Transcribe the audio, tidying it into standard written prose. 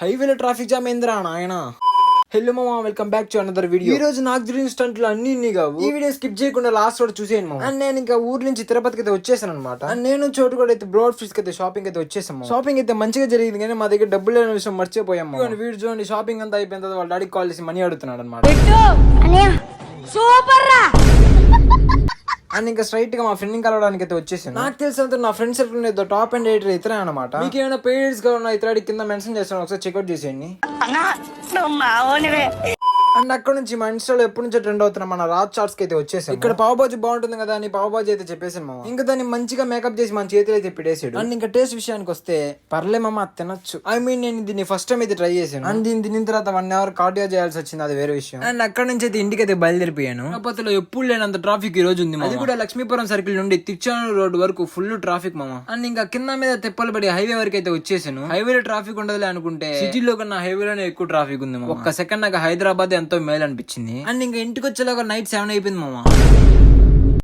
హైవేలో traffic jam ఏందిరా నాయన. హలో మామా, welcome back to another video. ఈ రోజు నాకు జరిగిన స్టంట్లు అన్ని కావు. ఈ వీడియో స్కిప్ చేయకుండా లాస్ట్ వరకు చూసేయండి మామ. అండ్ నేను ఇంకా ఊరు నుంచి తిరుపతికి అయితే వచ్చేసాను అనమాట. అండ్ నేను చోటు కూడా అయితే బ్రాడ్ ఫీస్ అయితే షాపింగ్ అయితే వచ్చేసాము. షాపింగ్ అయితే మంచిగా జరిగింది, కానీ మా దగ్గర డబ్బులు లేని విషయం మర్చిపోయాము. వీడియో చూడండి, షాపింగ్ అంతా అయిపోయిన తర్వాత వాళ్ళ డాడీకి కాల్ చేసి మనీ అడుగుతున్నాడు అనమాట. అండ్ ఇంకా స్ట్రైట్ గా మా ఫ్రెండ్ కలవడానికి అయితే వచ్చేసాను. నాకు తెలిసినంత నా ఫ్రెండ్ సర్కిల్ ఏదో టాప్ అండ్ ఎడిటర్ ఇతరే అనమాట. మీకు ఏమైనా పేడ్స్ గా ఉన్న ఇతరాడి కింద మెన్షన్ చేస్తాను, ఒకసారి చెక్అౌట్ చేసేయండి. అండ్ అక్కడ నుంచి మా ఇన్స్టాలో ఎప్పటి నుంచో ట్రెండ్ అవుతున్నా మన రాజ్ చాట్స్ కి అయితే వచ్చేసాం. ఇక్కడ పావుబాజీ బాగుంటుంది కదా అని పావుబాజీ అయితే చెప్పేసాను మామ. ఇంకా దాన్ని మంచిగా మేకప్ చేసి మన చేతులు అయితే పెట్టేసాడు. అండ్ ఇంకా టేస్ట్ విషయానికి వస్తే పర్లే మామ, తినొచ్చు. ఐ మీన్ నేను దీన్ని ఫస్ట్ టైం అయితే ట్రై చేశాను. అండ్ దీన్ని తిన్న తర్వాత 1 hour కార్డియో చేయాల్సి వచ్చింది, అది వేరే విషయం. అండ్ అక్కడ నుంచి అయితే ఇంటికి అయితే బయలుదేరిపోయాను. కాకపోతే ఎప్పుడు లేనంత ట్రాఫిక్ ఈ రోజు ఉంది. అది కూడా లక్ష్మీపురం సర్కిల్ నుండి తిరుచానూరు రోడ్ వరకు ఫుల్ ట్రాఫిక్ మామ. అండ్ ఇంకా కింద మీద తెప్పలు పడి హైవే వరకు అయితే వచ్చేసాను. హైవేలో ట్రాఫిక్ ఉండదులే అనుకుంటే సిటీలో కన్నా హైవేలోనే ఎక్కువ ట్రాఫిక్ ఉంది. ఒక్క సెకండ్ నాకు హైదరాబాద్ ఎంతో మేలు అనిపించింది. అండ్ ఇంకా ఇంటికి వచ్చేలాగా నైట్ 7 అయిపోయింది మామ.